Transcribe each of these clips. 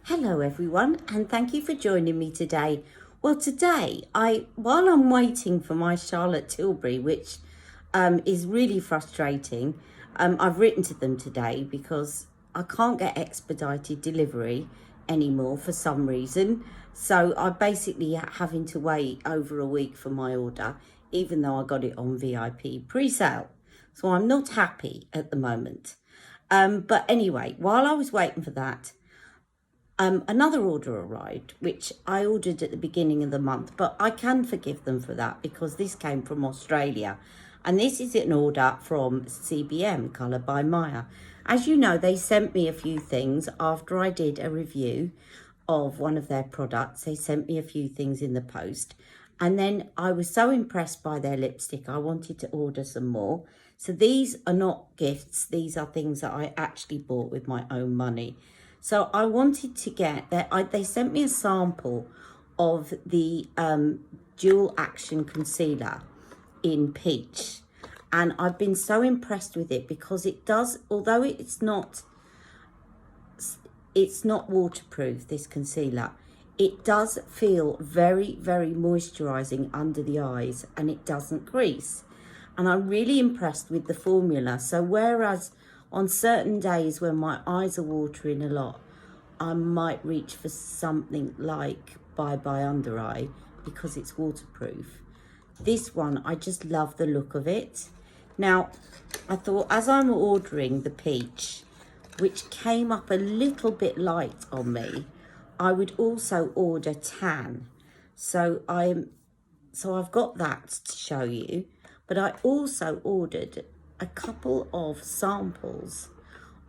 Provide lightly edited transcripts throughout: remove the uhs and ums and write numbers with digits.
Hello everyone, and thank you for joining me today. Well, today, while I'm waiting for my Charlotte Tilbury, which is really frustrating, I've written to them today because I can't get expedited delivery anymore for some reason. So I'm basically having to wait over a week for my order, even though I got it on VIP pre-sale. So I'm not happy at the moment. But anyway, while I was waiting for that, another order arrived, which I ordered at the beginning of the month, but I can forgive them for that because this came from Australia. And this is an order from CBM Colour by Maya. As you know, they sent me a few things after I did a review of one of their products. They sent me a few things in the post. And then I was so impressed by their lipstick, I wanted to order some more. So these are not gifts. These are things that I actually bought with my own money. So I wanted to get that. They sent me a sample of the dual action concealer in peach, and I've been so impressed with it because it does, although it's not waterproof, this concealer, it does feel very, very moisturizing under the eyes, and it doesn't crease. And I'm really impressed with the formula. So whereas on certain days when my eyes are watering a lot, I might reach for something like Bye Bye Under Eye because it's waterproof. This one, I just love the look of it. Now, I thought as I'm ordering the peach, which came up a little bit light on me, I would also order tan. So I've got that to show you, but I also ordered a couple of samples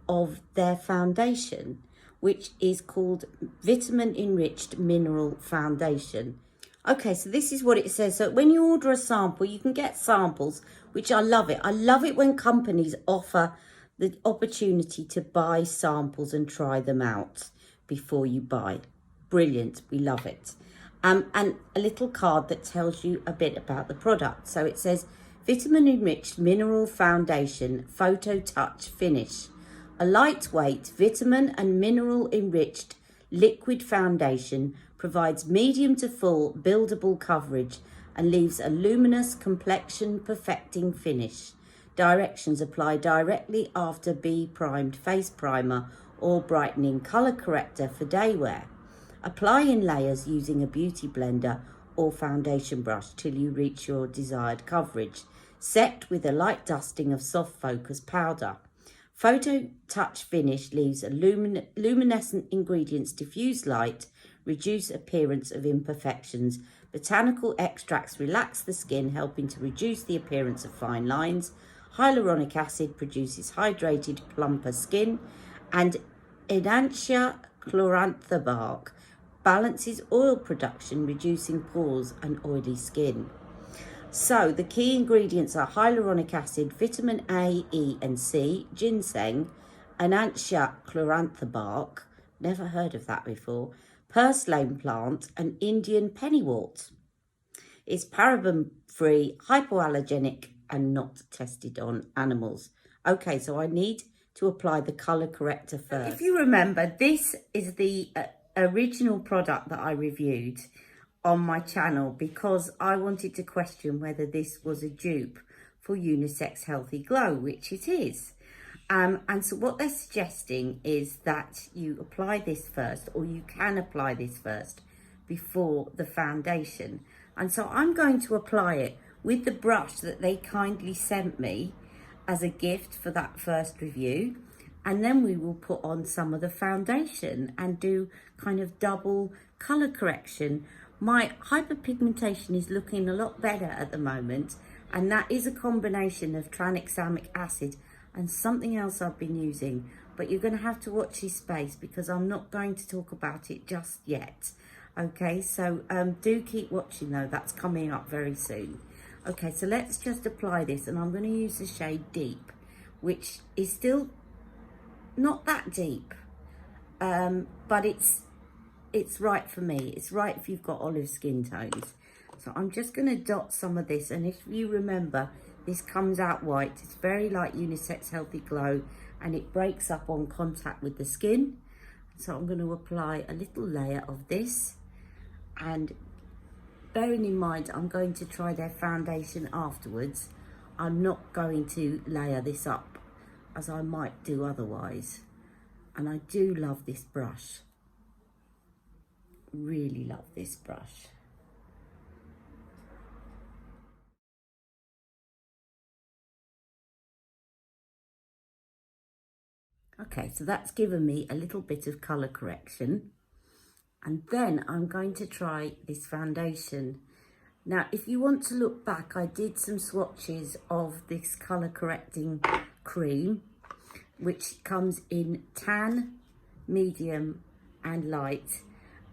of their foundation, which is called Vitamin Enriched Mineral Foundation. Okay, so this is what it says. So when you order a sample, you can get samples, which I love it. I love it when companies offer the opportunity to buy samples and try them out before you buy. Brilliant, we love it. And a little card that tells you a bit about the product. So it says, Vitamin Enriched Mineral Foundation Photo Touch Finish. A lightweight, vitamin and mineral enriched liquid foundation provides medium to full buildable coverage and leaves a luminous complexion perfecting finish. Directions apply directly after B-primed face primer or brightening colour corrector for day wear. Apply in layers using a beauty blender or foundation brush till you reach your desired coverage. Set with a light dusting of soft focus powder. Photo Touch Finish leaves a luminescent ingredients diffuse light, reduce appearance of imperfections. Botanical extracts relax the skin, helping to reduce the appearance of fine lines. Hyaluronic acid produces hydrated, plumper skin. And Enantia chlorantha bark balances oil production, reducing pores and oily skin. So the key ingredients are hyaluronic acid, vitamin A, E and C, ginseng, Enantia chlorantha bark, never heard of that before, purslane plant and Indian pennywort. It's paraben-free, hypoallergenic and not tested on animals. Okay, so I need to apply the colour corrector first. If you remember, this is the original product that I reviewed on my channel because I wanted to question whether this was a dupe for Unisex Healthy Glow, which it is. And so what they're suggesting is that you apply this first, or you can apply this first before the foundation. And so I'm going to apply it with the brush that they kindly sent me as a gift for that first review. And then we will put on some of the foundation and do kind of double colour correction. My hyperpigmentation is looking a lot better at the moment, and that is a combination of tranexamic acid and something else I've been using, but you're going to have to watch this space because I'm not going to talk about it just yet. Okay, so do keep watching though, that's coming up very soon. Okay, so let's just apply this, and I'm going to use the shade Deep, which is still not that deep, but it's right for me. It's right if you've got olive skin tones. So I'm just going to dot some of this, and if you remember, this comes out white. It's very like Unisex Healthy Glow, and it breaks up on contact with the skin. So I'm going to apply a little layer of this, and bearing in mind I'm going to try their foundation afterwards, I'm not going to layer this up as I might do otherwise. And I do love this brush, really love this brush. Okay, so that's given me a little bit of colour correction. And then I'm going to try this foundation. Now, if you want to look back, I did some swatches of this colour correcting cream, which comes in tan, medium and light.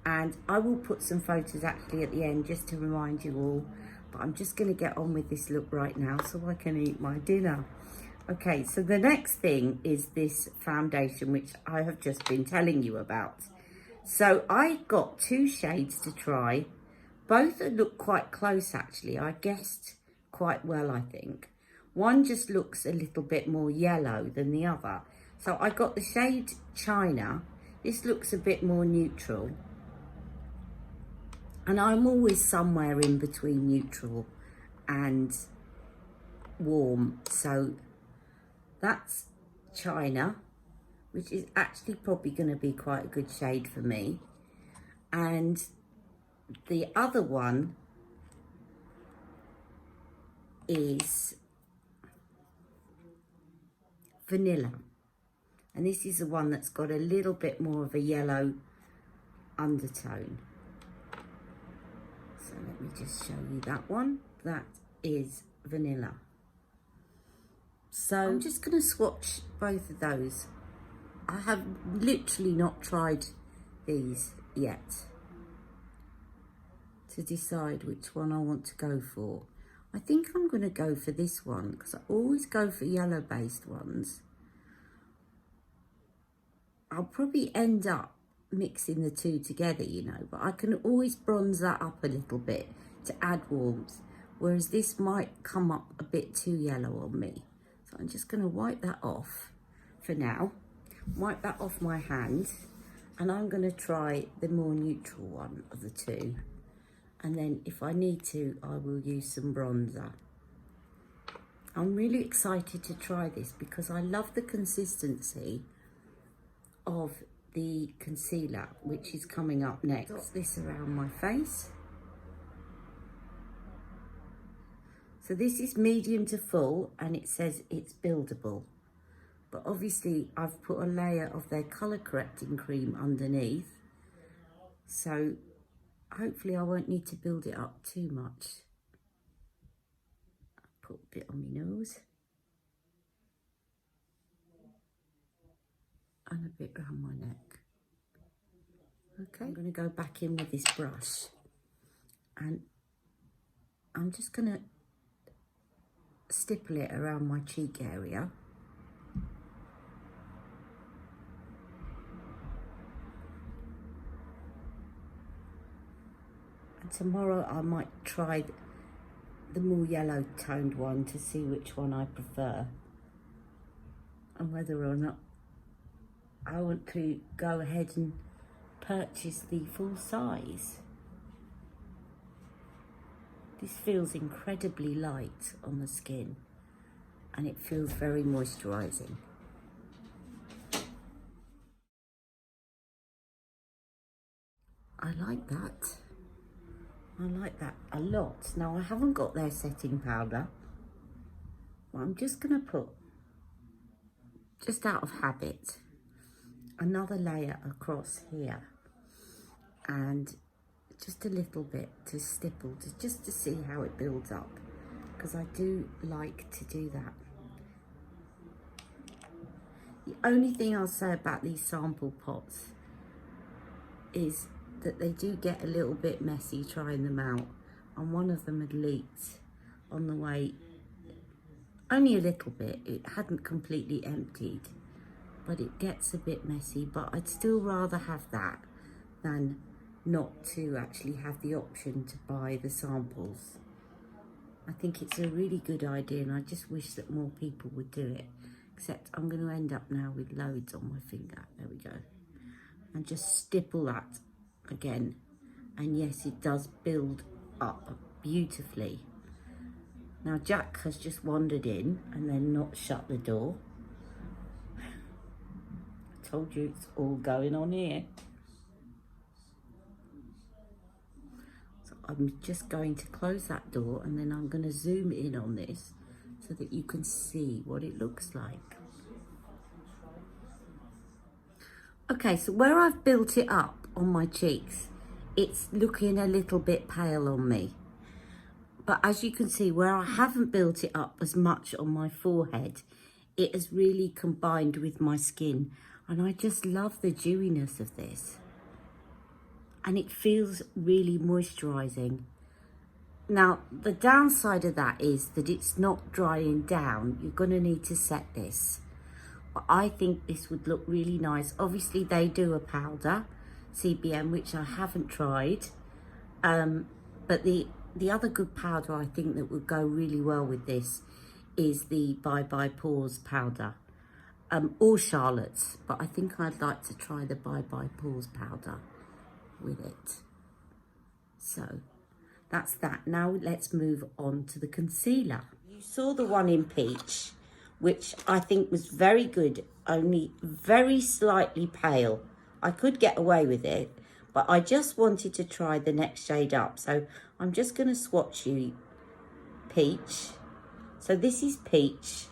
And I will put some photos actually at the end just to remind you all. But I'm just going to get on with this look right now so I can eat my dinner. Okay, so the next thing is this foundation, which I have just been telling you about. So I got 2 shades to try. Both look quite close actually. I guessed quite well, I think. One just looks a little bit more yellow than the other. So I got the shade China. This looks a bit more neutral. And I'm always somewhere in between neutral and warm. So that's China, which is actually probably going to be quite a good shade for me. And the other one is Vanilla. And this is the one that's got a little bit more of a yellow undertone. So let me just show you that one. That is Vanilla. So I'm just going to swatch both of those. I have literally not tried these yet to decide which one I want to go for. I think I'm going to go for this one because I always go for yellow based ones. I'll probably end up mixing the two together, you know, but I can always bronze that up a little bit to add warmth, whereas this might come up a bit too yellow on me. So I'm just going to wipe that off for now. Wipe that off my hand, and I'm going to try the more neutral one of the two. And then if I need to, I will use some bronzer. I'm really excited to try this because I love the consistency of the concealer, which is coming up next. Got this around my face. So this is medium to full, and it says it's buildable. But obviously I've put a layer of their colour correcting cream underneath. So hopefully I won't need to build it up too much. Put a bit on my nose. And a bit around my neck. Okay, I'm going to go back in with this brush. And I'm just going to stipple it around my cheek area. And tomorrow I might try the more yellow toned one to see which one I prefer. And whether or not I want to go ahead and purchase the full size. This feels incredibly light on the skin and it feels very moisturising. I like that. I like that a lot. Now I haven't got their setting powder. Well, I'm just going to put, just out of habit, another layer across here and just a little bit to stipple, just to see how it builds up, because I do like to do that. The only thing I'll say about these sample pots is that they do get a little bit messy trying them out, and one of them had leaked on the way, only a little bit. It hadn't completely emptied, but it gets a bit messy. But I'd still rather have that than not to actually have the option to buy the samples. I think it's a really good idea, and I just wish that more people would do it. Except I'm going to end up now with loads on my finger. There we go. and just stipple that again. And yes, it does build up beautifully. Now Jack has just wandered in and then not shut the door. I told you it's all going on here. So I'm just going to close that door and then I'm going to zoom in on this so that you can see what it looks like. Okay, so where I've built it up on my cheeks, it's looking a little bit pale on me. But as you can see, where I haven't built it up as much on my forehead, it has really combined with my skin. And I just love the dewiness of this. And it feels really moisturising. Now, the downside of that is that it's not drying down. You're going to need to set this. But I think this would look really nice. Obviously, they do a powder, CBM, which I haven't tried. But the other good powder I think that would go really well with this is the Bye Bye Pores powder. Or Charlotte's, but I think I'd like to try the Bye Bye Pores powder with it. So that's that. Now let's move on to the concealer. You saw the one in peach, which I think was very good, only very slightly pale. I could get away with it, but I just wanted to try the next shade up. So I'm just going to swatch you peach. So this is peach.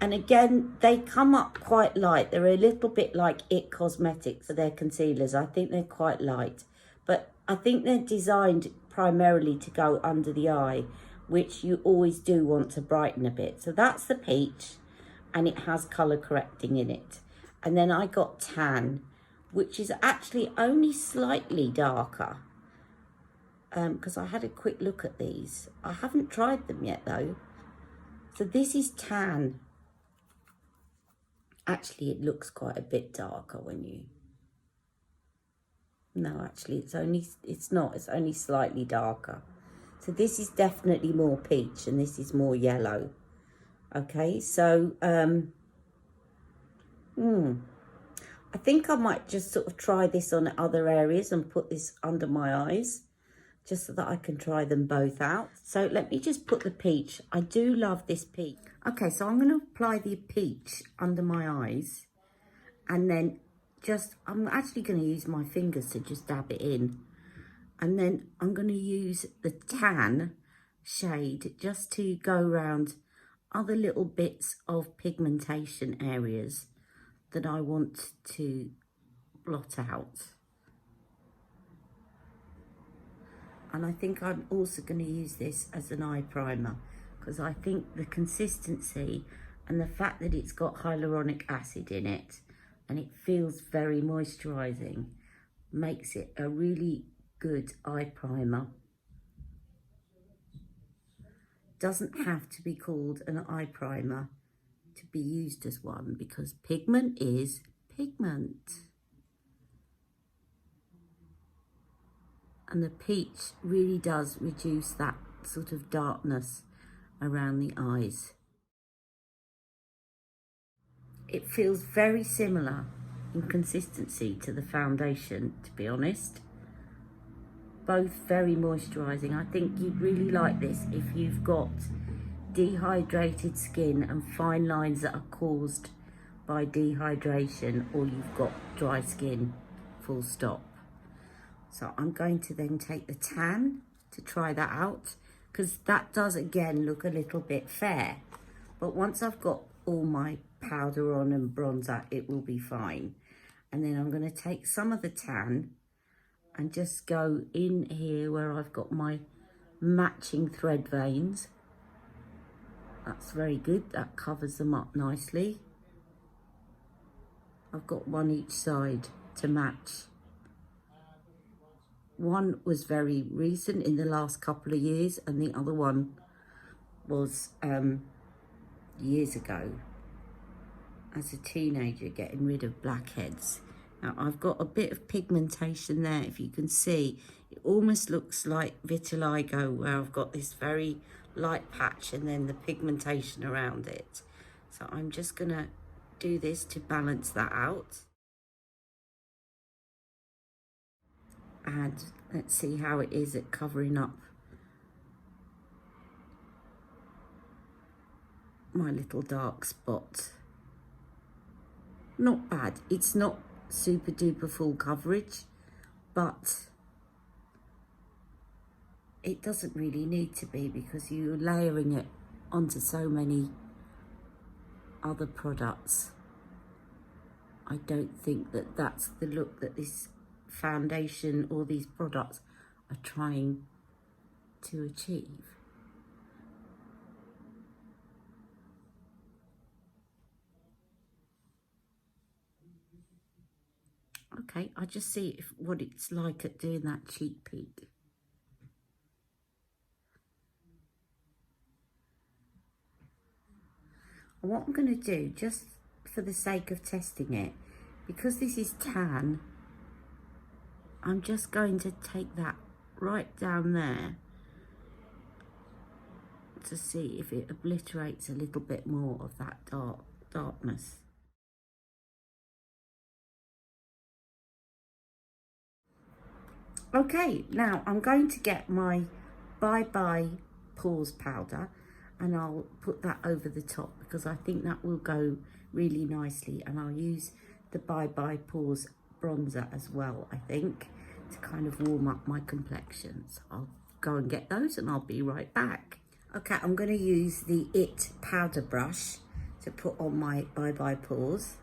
And again, they come up quite light. They're a little bit like IT Cosmetics for their concealers. I think they're quite light. But I think they're designed primarily to go under the eye, which you always do want to brighten a bit. So that's the peach, and it has colour correcting in it. And then I got tan, which is actually only slightly darker. Because I had a quick look at these. I haven't tried them yet though. So this is tan. Actually, it looks quite a bit darker when you... No, actually, it's not. It's only slightly darker. So this is definitely more peach and this is more yellow. Okay, so I think I might just sort of try this on other areas and put this under my eyes, just so that I can try them both out. So let me just put the peach. I do love this peach. Okay, so I'm going to apply the peach under my eyes, and then I'm actually going to use my fingers to just dab it in. And then I'm going to use the tan shade just to go around other little bits of pigmentation areas that I want to blot out. And I think I'm also going to use this as an eye primer, because I think the consistency and the fact that it's got hyaluronic acid in it and it feels very moisturising makes it a really good eye primer. Doesn't have to be called an eye primer to be used as one, because pigment is pigment. And the peach really does reduce that sort of darkness around the eyes. It feels very similar in consistency to the foundation, to be honest. Both very moisturising. I think you'd really like this if you've got dehydrated skin and fine lines that are caused by dehydration, or you've got dry skin, full stop. So I'm going to then take the tan to try that out, because that does again look a little bit fair. But once I've got all my powder on and bronzer, it will be fine. And then I'm going to take some of the tan and just go in here where I've got my matching thread veins. That's very good. That covers them up nicely. I've got one each side to match. One was very recent in the last couple of years, and the other one was years ago as a teenager, getting rid of blackheads. Now I've got a bit of pigmentation there, if you can see. It almost looks like vitiligo, where I've got this very light patch and then the pigmentation around it. So I'm just gonna do this to balance that out. add, let's see how it is at covering up my little dark spot. Not bad. It's not super duper full coverage, but it doesn't really need to be because you're layering it onto so many other products. I don't think that that's the look that this foundation or these products are trying to achieve. Okay, I just see what it's like at doing that cheek peek. And what I'm going to do, just for the sake of testing it, because this is tan, I'm just going to take that right down there to see if it obliterates a little bit more of that darkness. Okay, now I'm going to get my Bye Bye Pores powder and I'll put that over the top because I think that will go really nicely, and I'll use the Bye Bye Pores bronzer as well, I think, to kind of warm up my complexion. So I'll go and get those and I'll be right back. Okay, I'm going to use the IT powder brush to put on my Bye Bye Pores.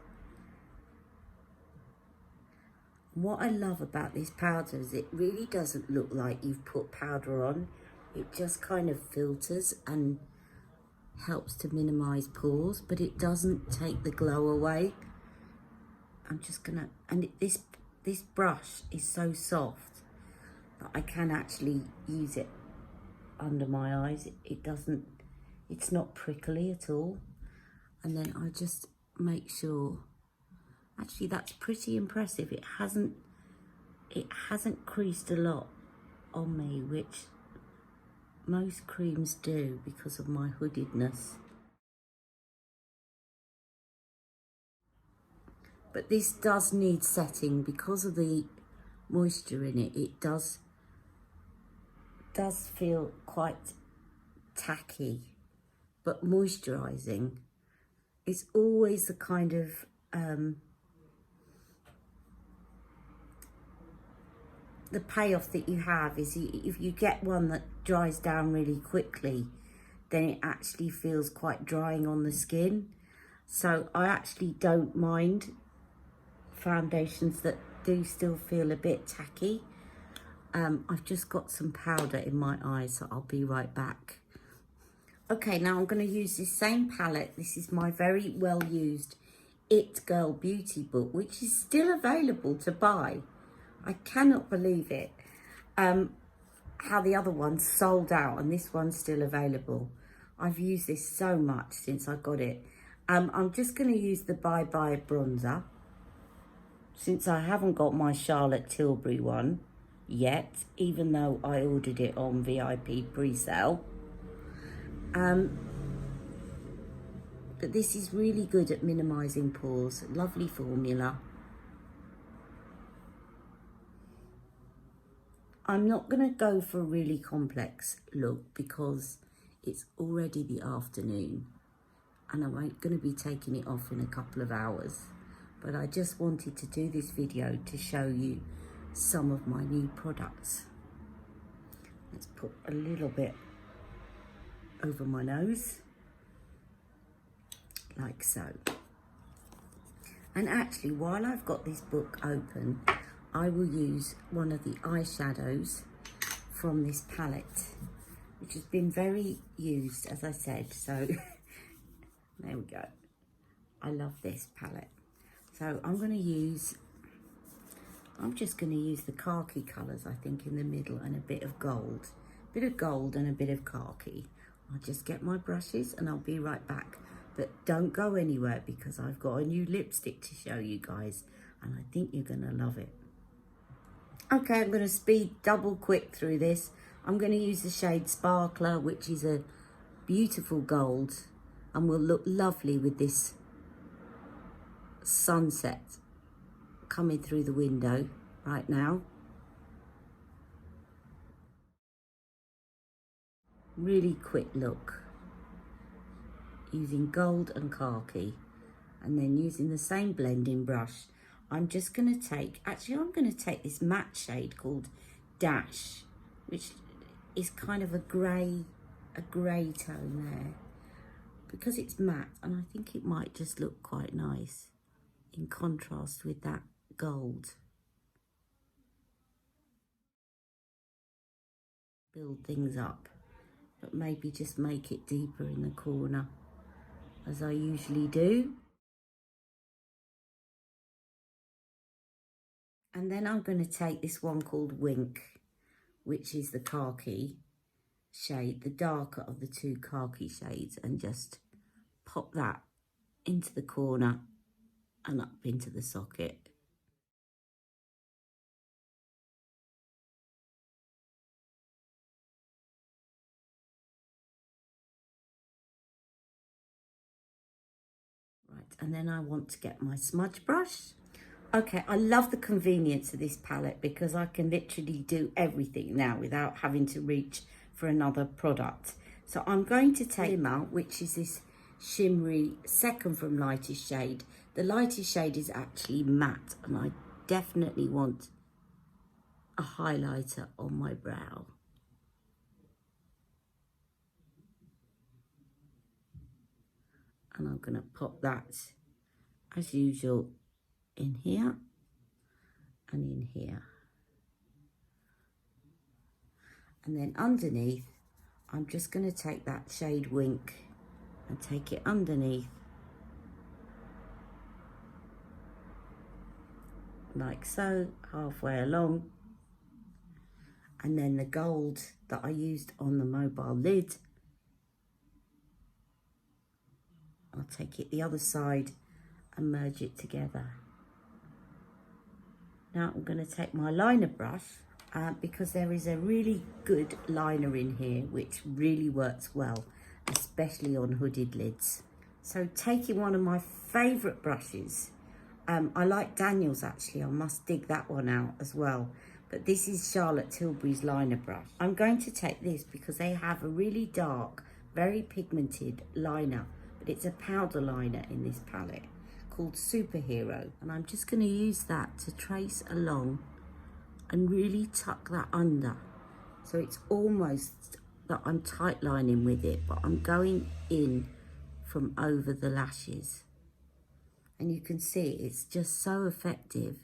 What I love about this powder is it really doesn't look like you've put powder on. It just kind of filters and helps to minimize pores, but it doesn't take the glow away. I'm just gonna, and this brush is so soft that I can actually use it under my eyes. It's not prickly at all. And then I just make sure, actually that's pretty impressive. It hasn't creased a lot on me, which most creams do because of my hoodedness. But this does need setting because of the moisture in it. It does feel quite tacky, but moisturizing is always the kind of the payoff that you have is if you get one that dries down really quickly, then it actually feels quite drying on the skin. So I actually don't mind foundations that do still feel a bit tacky. I've just got some powder in my eyes, so I'll be right back. Okay, now I'm going to use this same palette. This is my very well used It Girl Beauty book, which is still available to buy. I cannot believe it, how the other one's sold out and this one's still available. I've used this so much since I got it. I'm just going to use the Bye Bye bronzer, since I haven't got my Charlotte Tilbury one yet, even though I ordered it on VIP pre-sale. But this is really good at minimising pores. Lovely formula. I'm not going to go for a really complex look because it's already the afternoon and I'm going to be taking it off in a couple of hours. But I just wanted to do this video to show you some of my new products. Let's put a little bit over my nose, like so. And actually, while I've got this book open, I will use one of the eyeshadows from this palette, which has been very used, as I said. So there we go. I love this palette. So I'm just going to use the khaki colours, I think, in the middle, and a bit of gold. A bit of gold and a bit of khaki. I'll just get my brushes and I'll be right back. But don't go anywhere because I've got a new lipstick to show you guys and I think you're going to love it. Okay, I'm going to speed double quick through this. I'm going to use the shade Sparkler, which is a beautiful gold and will look lovely with this sunset coming through the window right now. Really quick look. Using gold and khaki. And then using the same blending brush, I'm just going to take, actually I'm going to take this matte shade called Dash, which is kind of a grey tone there. Because it's matte, and I think it might just look quite nice in contrast with that gold. Build things up, but maybe just make it deeper in the corner, as I usually do. And then I'm going to take this one called Wink, which is the khaki shade, the darker of the two khaki shades, and just pop that into the corner and up into the socket. Right, and then I want to get my smudge brush. Okay, I love the convenience of this palette because I can literally do everything now without having to reach for another product. So I'm going to take Glimmer, which is this shimmery second from lightest shade. The lightest shade is actually matte, and I definitely want a highlighter on my brow. And I'm going to pop that, as usual, in here and in here. And then underneath, I'm just going to take that shade Wink and take it underneath, like so, halfway along. And then the gold that I used on the mobile lid, I'll take it the other side and merge it together. Now I'm going to take my liner brush because there is a really good liner in here which really works well, especially on hooded lids. So taking one of my favourite brushes, I like Daniel's actually, I must dig that one out as well. But this is Charlotte Tilbury's liner brush. I'm going to take this because they have a really dark, very pigmented liner, but it's a powder liner in this palette called Superhero. And I'm just going to use that to trace along and really tuck that under. So it's almost that I'm tight lining with it, but I'm going in from over the lashes. And you can see it's just so effective.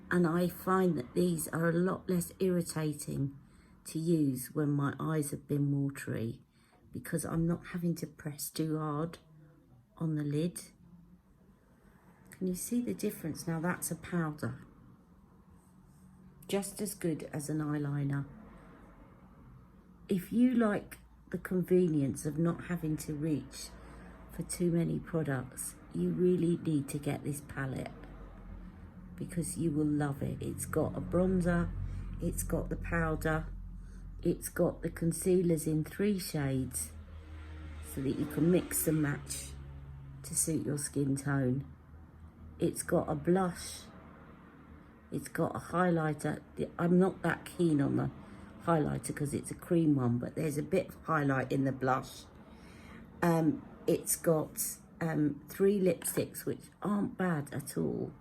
And I find that these are a lot less irritating to use when my eyes have been watery, because I'm not having to press too hard on the lid. Can you see the difference? Now that's a powder. Just as good as an eyeliner. If you like the convenience of not having to reach for too many products, you really need to get this palette, because you will love it. It's got a bronzer, it's got the powder, it's got the concealers in 3 shades so that you can mix and match to suit your skin tone. It's got a blush, it's got a highlighter. I'm not that keen on the highlighter because it's a cream one, but there's a bit of highlight in the blush. It's got 3 lipsticks which aren't bad at all,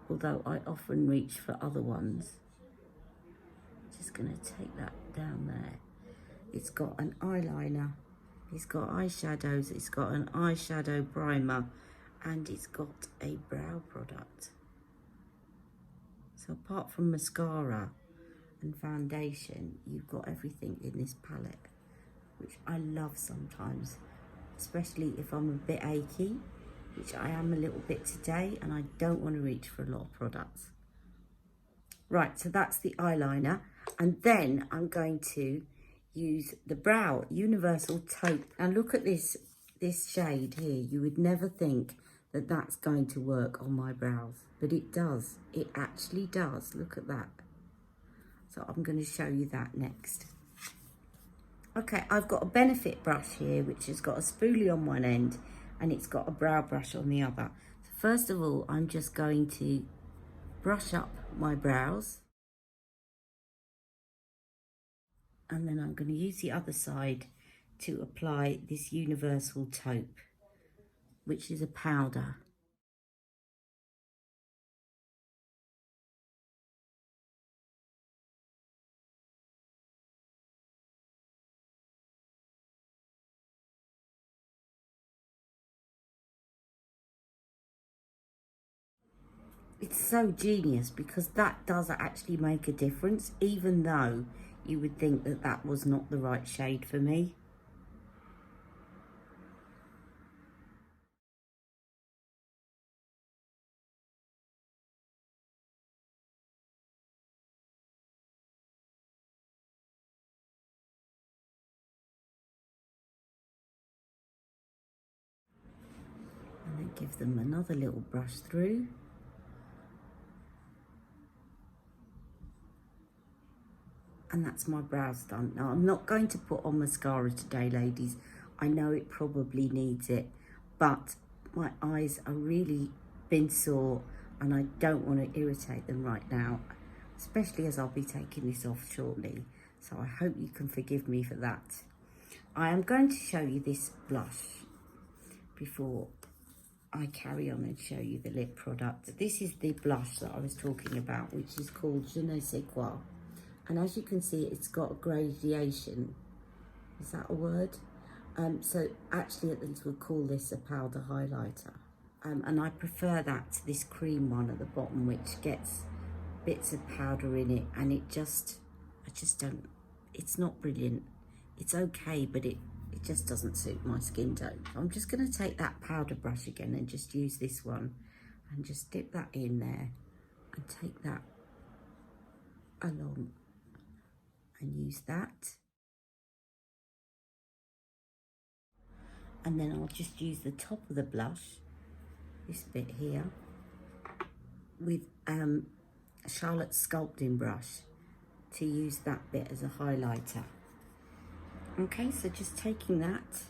although I often reach for other ones. Just going to take that down there. It's got an eyeliner, it's got eyeshadows, it's got an eyeshadow primer, and it's got a brow product. So apart from mascara and foundation, you've got everything in this palette, which I love sometimes, especially if I'm a bit achy, which I am a little bit today, and I don't want to reach for a lot of products. Right, so that's the eyeliner. And then I'm going to use the brow Universal Taupe. And look at this shade here. You would never think that that's going to work on my brows, but it does. It actually does. Look at that. So I'm going to show you that next. Okay, I've got a Benefit brush here, which has got a spoolie on one end and it's got a brow brush on the other. So first of all, I'm just going to brush up my brows. And then I'm going to use the other side to apply this universal taupe, which is a powder. It's so genius because that does actually make a difference, even though you would think that that was not the right shade for me. And then give them another little brush through. And that's my brows done. Now, I'm not going to put on mascara today, ladies. I know it probably needs it, but my eyes are really been sore and I don't want to irritate them right now, especially as I'll be taking this off shortly. So I hope you can forgive me for that. I am going to show you this blush before I carry on and show you the lip product. This is the blush that I was talking about, which is called Je ne sais quoi. And as you can see, it's got a gradation. Is that a word? So actually, at least we'll call this a powder highlighter. And I prefer that to this cream one at the bottom, which gets bits of powder in it. And I just don't, it's not brilliant. It's okay, but it just doesn't suit my skin tone. I'm just gonna take that powder brush again and just use this one and just dip that in there and take that along and use that. And then I'll just use the top of the blush, this bit here, with Charlotte's sculpting brush to use that bit as a highlighter. Okay, so just taking that.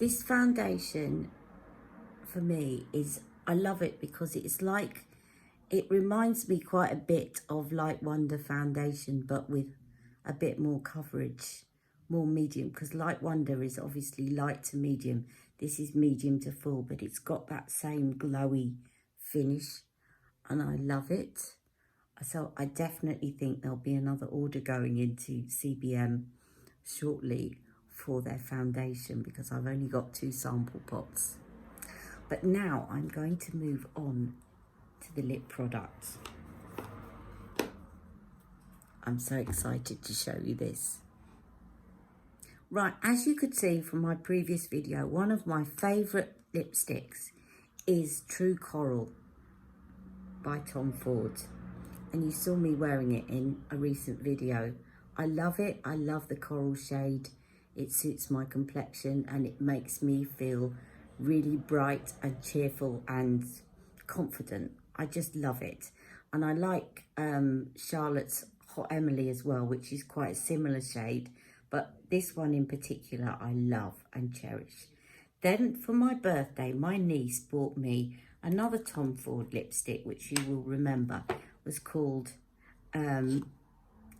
This foundation for me is, I love it because it's like, it reminds me quite a bit of Light Wonder foundation, but with a bit more coverage, more medium, because Light Wonder is obviously light to medium. This is medium to full, but it's got that same glowy finish and I love it. So I definitely think there'll be another order going into CBM shortly for their foundation because I've only got 2 sample pots. But now I'm going to move on to the lip products. I'm so excited to show you this. Right, as you could see from my previous video, one of my favourite lipsticks is True Coral by Tom Ford. And you saw me wearing it in a recent video. I love it. I love the coral shade. It suits my complexion and it makes me feel really bright and cheerful and confident. I just love it. And I like Charlotte's Hot Emily as well, which is quite a similar shade. But this one in particular, I love and cherish. Then for my birthday, my niece bought me another Tom Ford lipstick, which you will remember was called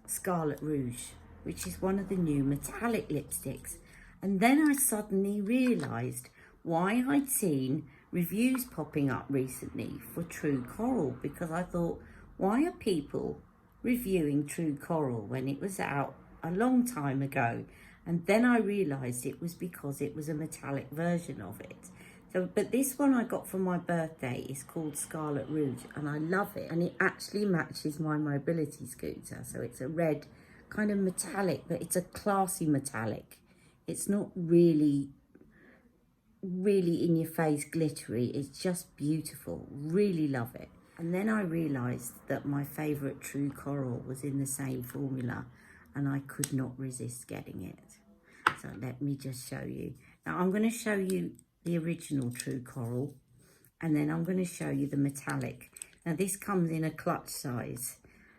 Scarlet Rouge, which is one of the new metallic lipsticks. And then I suddenly realised why I'd seen reviews popping up recently for True Coral, because I thought, why are people reviewing True Coral when it was out a long time ago? And then I realised it was because it was a metallic version of it. So, but this one I got for my birthday is called Scarlet Rouge and I love it. And it actually matches my mobility scooter. So it's a red kind of metallic, but it's a classy metallic. It's not really in your face glittery. It's just beautiful. Really love it. And then I realised that my favourite True Coral was in the same formula and I could not resist getting it. So let me just show you. Now I'm going to show you the original True Coral and then I'm going to show you the metallic. Now this comes in a clutch size,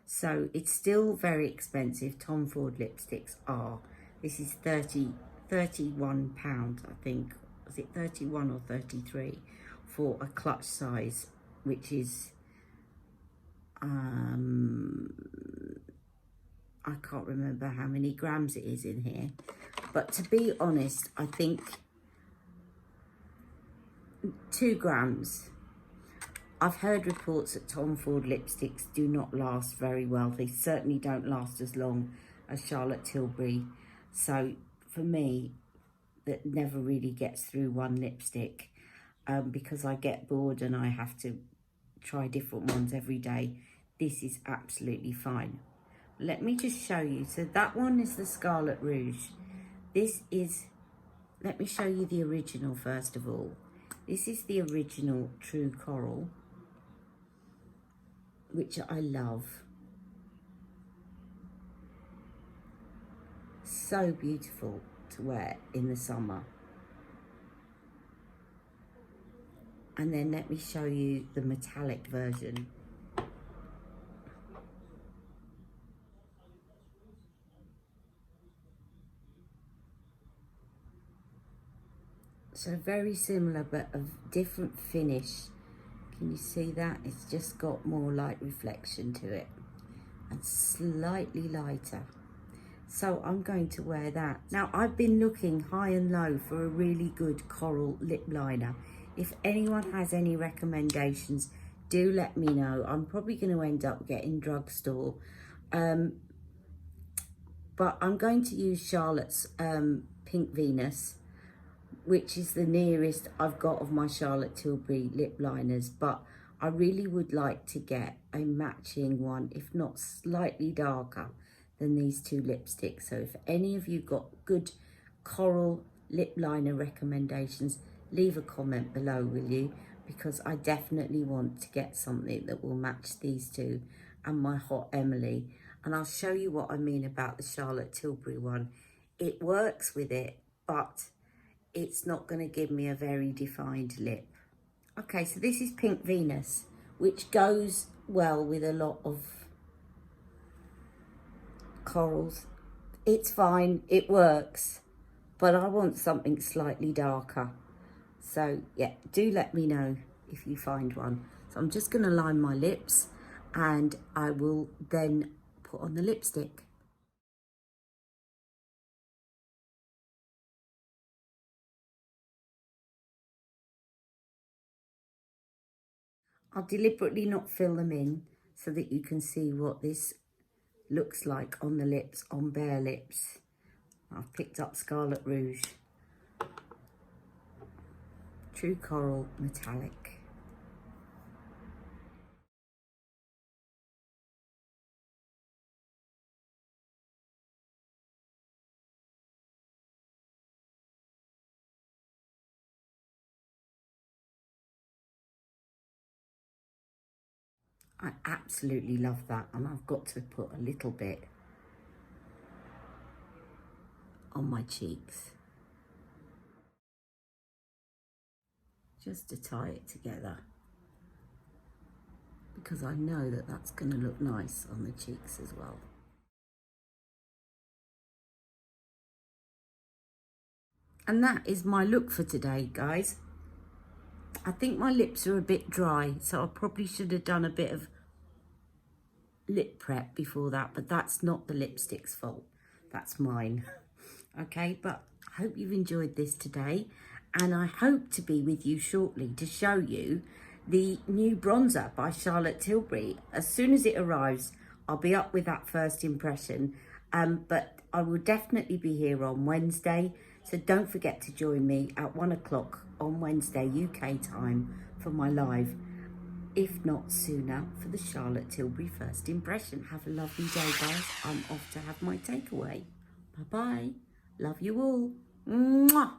so it's still very expensive. Tom Ford lipsticks are. This is 31 pounds, I think. Was it 31 or 33 for a clutch size, which is, I can't remember how many grams it is in here. But to be honest, I think 2 grams. I've heard reports that Tom Ford lipsticks do not last very well. They certainly don't last as long as Charlotte Tilbury. So for me, that never really gets through one lipstick because I get bored and I have to try different ones every day. This is absolutely fine. Let me just show you. So that one is the Scarlet Rouge. This is, let me show you the original first of all. This is the original True Coral, which I love. So beautiful to wear in the summer. And then let me show you the metallic version. So very similar, but a different finish. Can you see that? It's just got more light reflection to it and slightly lighter. So I'm going to wear that. Now, I've been looking high and low for a really good coral lip liner. If anyone has any recommendations, do let me know. I'm probably going to end up getting drugstore. But I'm going to use Charlotte's Pink Venus, which is the nearest I've got of my Charlotte Tilbury lip liners, but I really would like to get a matching one, if not slightly darker than these 2 lipsticks. So if any of you got good coral lip liner recommendations, leave a comment below, will you? Because I definitely want to get something that will match these 2 and my Hot Emily. And I'll show you what I mean about the Charlotte Tilbury one. It works with it, but it's not going to give me a very defined lip. Okay, so this is Pink Venus, which goes well with a lot of corals. It's fine, it works, but I want something slightly darker. So yeah, do let me know if you find one. So I'm just going to line my lips and I will then put on the lipstick. I'll deliberately not fill them in so that you can see what this looks like on the lips, on bare lips. I've picked up Scarlet Rouge, True Coral Metallic. I absolutely love that, and I've got to put a little bit on my cheeks just to tie it together, because I know that that's going to look nice on the cheeks as well. And that is my look for today, guys. I think my lips are a bit dry, so I probably should have done a bit of lip prep before that, but that's not the lipstick's fault. That's mine. Okay, but I hope you've enjoyed this today, and I hope to be with you shortly to show you the new bronzer by Charlotte Tilbury. As soon as it arrives, I'll be up with that first impression, but I will definitely be here on Wednesday, so don't forget to join me at 1 o'clock on Wednesday UK time for my live, if not sooner, for the Charlotte Tilbury first impression. Have a lovely day, guys. I'm off to have my takeaway. Bye-bye. Love you all. Mwah.